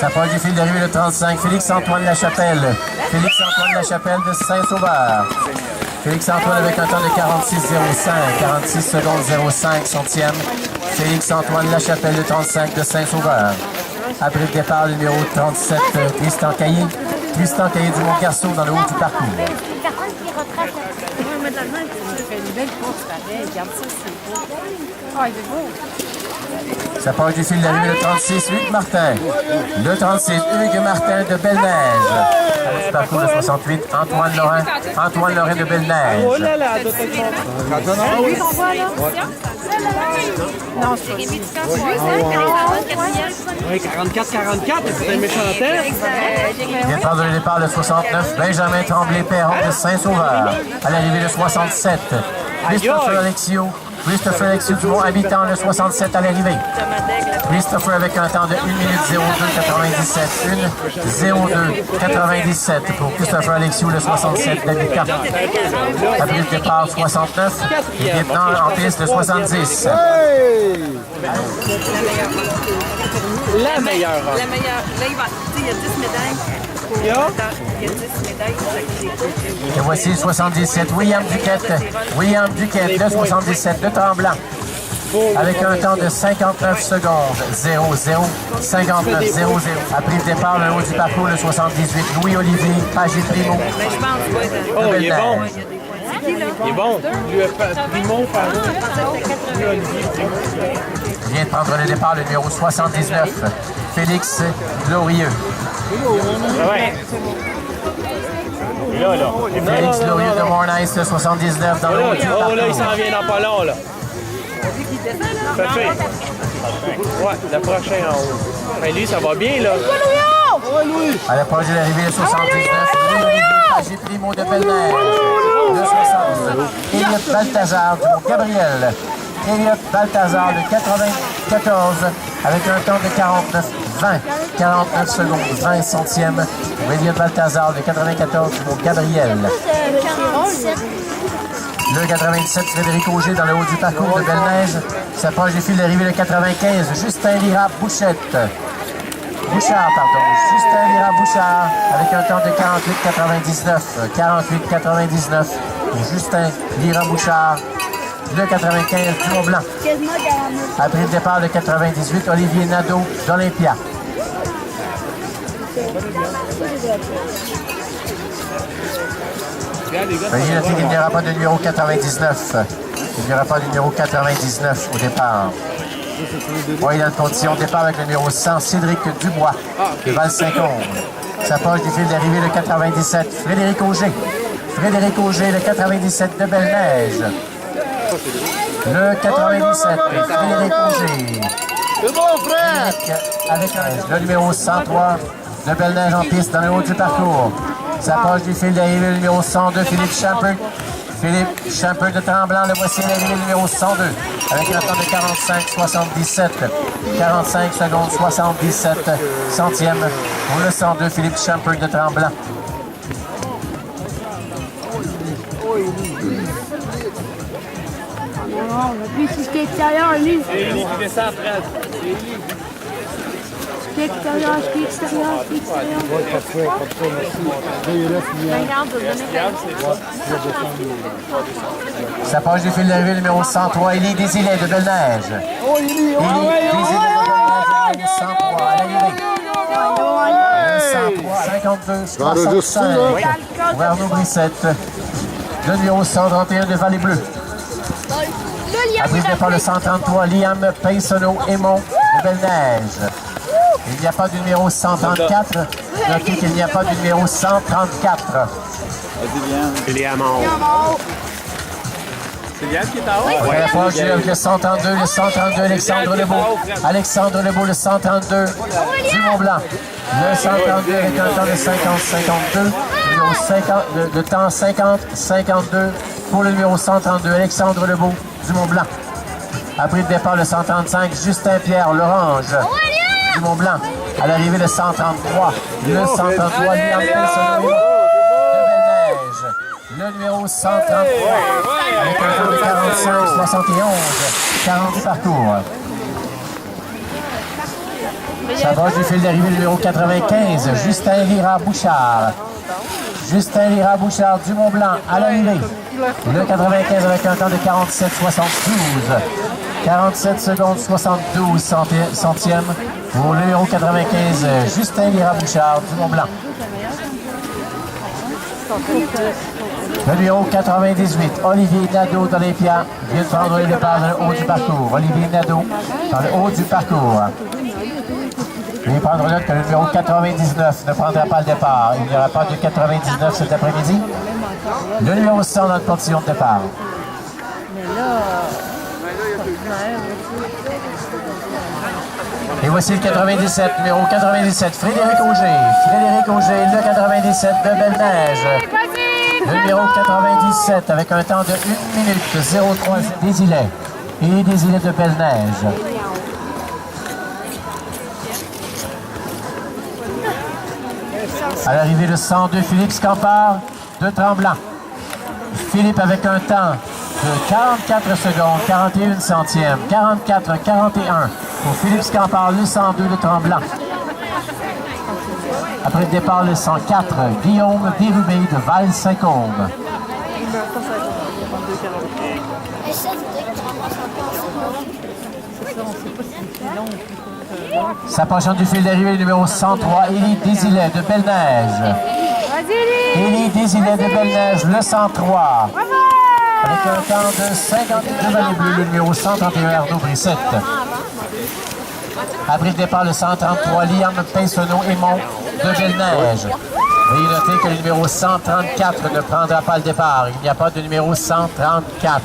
S'approche du fil d'arrivée le 35, Félix-Antoine Lachapelle. Félix-Antoine Lachapelle de Saint-Sauveur. Félix-Antoine avec un temps de 46,05, 46 secondes 05, centième. Félix-Antoine Lachapelle de 35 de Saint-Sauveur. Après le départ, le numéro 37, Tristan Caillé. Tristan Caillé du Mont-Garceau dans le haut du parcours. Ça part du fil d'arrivée le 36, Hugues Martin. Le 36, Hugues Martin de Belle-Neige. Du parcours le 68, Antoine Lorrain. Antoine Lorrain de Belle-Neige. Oh là là, non, c'est Rémi oui, 44, c'est un méchant tête. Vient de prendre le départ le 69, Benjamin Tremblay-Perron de Saint-Sauveur. À l'arrivée le 67, Christopher Alexio. Christopher Alexio du Mont-Habitant, le 67 à l'arrivée. Christopher avec un temps de 1 minute 02,97. 1 02,97 pour Christopher Alexio, le 67 d'Habitant. Après le départ 69, et maintenant en piste le 70. La meilleure. La meilleure. Là, il y a 10 médailles. Il y a 10 médailles. Et voici le 77, William Duquette. William Duquette, le 77 de Tremblant. Avec un temps de 59 secondes, 0-0, 59, 0-0. Après le départ, le haut du parcours, le 78, Louis-Olivier Pagé-Primo. Mais je pense, oh, il est bon. Il est bon. Primo, Il vient de prendre le départ, le numéro 79, Félix Glorieux. Ouais. Félix Glorieux de Mornice, le 79 dans le haut du parcours. Oh là, il s'en vient dans pas long, là. Parfait. Ouais, le prochain en haut. Mais lui, ça va bien, là. À l'approche de l'arrivée, le 79, Louis-Olivier Pagé-Primo de Belle-Neige. Le 60, Elliott Balthazar du Mont-Gabriel. Elliott Balthazar de 94 avec un temps de 49 secondes, 20 centièmes. Elliott Balthazar de 94 du Mont-Gabriel. Le 97, Frédéric Auger dans le haut du parcours de Belle-Neige. S'approche du fil d'arrivée le 95, Justin Lira Bouchette. Justin Lira Bouchard avec un temps de 48,99 pour Justin Lira Bouchard, le 95 du Mont-Blanc. Après le départ, le 98, Olivier Nadeau d'Olympia. Veuillez noter qu'il n'y aura pas de numéro 99. Il n'y aura pas de numéro 99 au départ. On est dans une condition de départ avec le numéro 100, Cédric Dubois de Val-Saint-Côme. S'approche du fil d'arrivée le 97, Frédéric Auger. Frédéric Auger, le 97 de Belle-Neige. Le 97, Frédéric Auger. C'est bon, frère! Avec le numéro 103 de Belle-Neige en piste dans le haut du parcours. S'approche du fil d'arrivée le numéro 102, Philippe Champeux. Philippe Champeux de Tremblant, le voici l'arrivée numéro 102, avec un temps de 45,77. 45 secondes 77 centièmes pour le 102, Philippe Champeux de Tremblant. Non, lui, c'est ce qui est extérieur, lui. C'est lui qui descend après. Ce qui est extérieur, ce qui est extérieur, ce qui est extérieur. Ouais, pas de frais, merci. S'approche du fil d'arrivée numéro 103, Élie Désilets de Belle-Neige. Oh, Élie, Élie Désilets de Belle-Neige, 103 à l'arrivée. Le 103, 52, 65 pour Arnaud Brissette. Le numéro 131 de Vallée-Bleue. Après le départ, le 133, Liam Pinsonneau-Aymon de Belle-Neige. Il n'y a pas de numéro 134. Notez qu'il n'y a pas de numéro 134. C'est les amands. C'est Liam qui est en haut? On approche le 132, Alexandre Lebeau. Alexandre Lebeau, le 132 du Mont-Blanc. Le 132 avec un temps de 50-52. Le temps 50-52 pour le numéro 132, Alexandre Lebeau du Mont-Blanc. Après le départ, le 135, Justin Pierre Lorange du Mont-Blanc. À l'arrivée, le 133. Le 133, Liam Pinsonneau de Belle-Neige. Le numéro 133 avec un temps de 45-71. 40 du parcours. S'approche du fil d'arrivée numéro 95, Justin Lira Bouchard. Justin Lira Bouchard du Mont-Blanc à l'arrivée. Le 95 avec un temps de 47,72. 47 secondes 72 centièmes pour le numéro 95, Justin Lira Bouchard du Mont-Blanc. Le numéro 98, Olivier Nadeau d'Olympia, vient de prendre le départ dans le haut du parcours. Olivier Nadeau dans le haut du parcours. Veuillez prendre note que le numéro 99 ne prendra pas le départ. Il n'y aura pas de 99 cet après-midi. Le numéro 100 dans le portillon de départ. Et voici le 97, numéro 97, Frédéric Auger. Frédéric Auger, le 97 de Belle-Neige. Le numéro 97 avec un temps de 1 minute 03 des îlets. Et des îlets de Belle-Neige. À l'arrivée de 102, Philippe Scampard de Tremblant. Philippe avec un temps de 44 secondes, 41 centièmes, 44, 41 pour Philippe Scampard, le 102 de Tremblant. Après le départ, le 104, Guillaume Bérubé de Val-Saint-Côme. S'approchant du fil d'arrivée, le numéro 103, Élie Désilet de Belle-Neige. Élie Désilet de Belle-Neige, le 103. Avec un temps de 52 Vallée Bleue, le numéro 131, Arnaud Brissette. Après le départ, le 133, Liam Pinsonneau-Aymon de Belle-Neige. Veuillez noter que le numéro 134 ne prendra pas le départ. Il n'y a pas de numéro 134.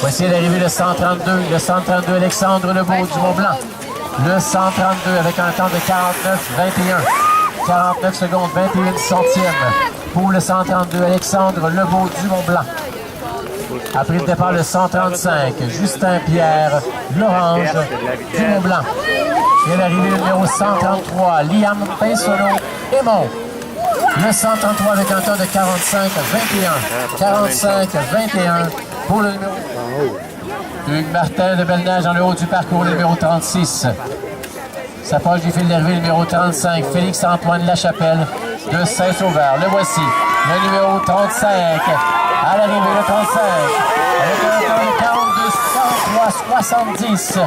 Voici l'arrivée de 132. Le 132, Alexandre Lebeau du Mont-Blanc. Le 132 avec un temps de 49,21. 49 secondes, 21 centièmes pour le 132, Alexandre Lebeau du Mont-Blanc. Après le départ, le 135, Justin Pierre Lorange du Mont-Blanc. Et l'arrivée le numéro 133, Liam Pinsonneau-Aymon. Le 133 avec un temps de 45,21. 45,21 pour le numéro. Hugues Martin de Belle-Neige dans le haut du parcours, le numéro 36. S'approche du fil d'arrivée, le numéro 35, Félix-Antoine Lachapelle de Saint-Sauveur. Le voici, le numéro 35. À l'arrivée, le 35. Avec un temps de 42, 43, 70.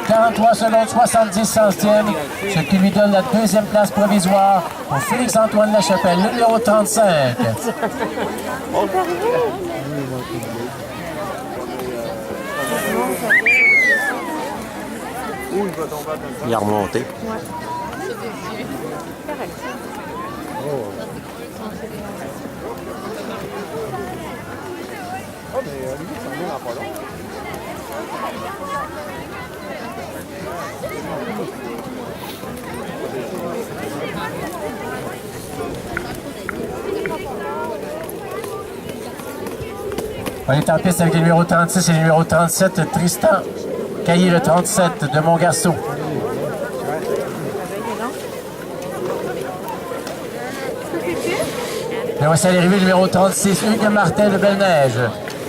43 secondes, 70 centièmes, ce qui lui donne la deuxième place provisoire pour Félix-Antoine Lachapelle, le numéro 35. Il a remonté. On est en piste avec le numéro 36 et le numéro 37, Tristan Caillé, le 37 de Montgarceau. Et voici à l'arrivée le numéro 36, Hugues Martin de Belle-Neige.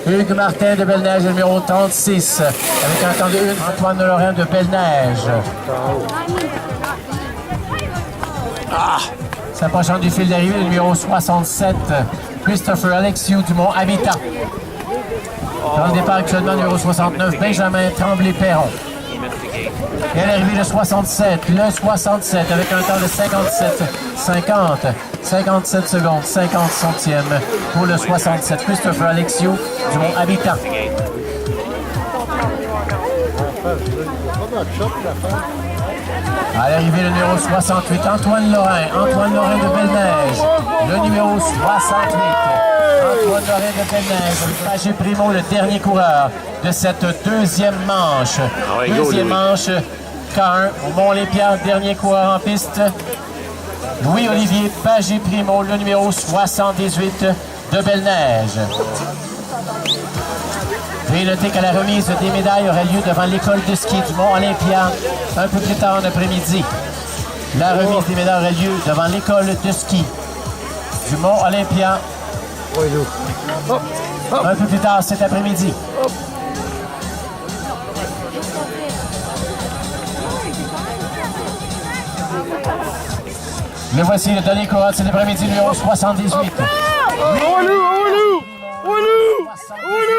Hugues Martin de Belle-Neige, le numéro 36, avec un temps de 1, Antoine Lorrain de Belle-Neige. S'approchant du fil d'arrivée, le numéro 67, Christopher Alexiou du Mont-Habitat. Dans le départ actuellement, numéro 69, Benjamin Tremblay-Perron. Et à l'arrivée, le 67 avec un temps de 57 secondes, 50 centièmes pour le 67, Christopher Alexiou du Mont-Habitat. À l'arrivée, le numéro 68, Antoine Lorrain de Belle-Neige, le numéro 68. Antoine Lorrain de Belle-Neige, Pagé Primo, le dernier coureur de cette deuxième manche. Deuxième manche, K1 au Mont-Olympia, dernier coureur en piste. Louis-Olivier Pagé Primo, le numéro 78 de Belle-Neige. Veuillez noter que la remise des médailles aura lieu devant l'école de ski du Mont-Olympia un peu plus tard en après-midi. La remise des médailles aura lieu devant l'école de ski du Mont-Olympia un peu plus tard cet après-midi. Le voici, le dernier coureur de cet après-midi, numéro 78. Envoie-nous! Envoie-nous! Envoie-nous! Envoie-nous!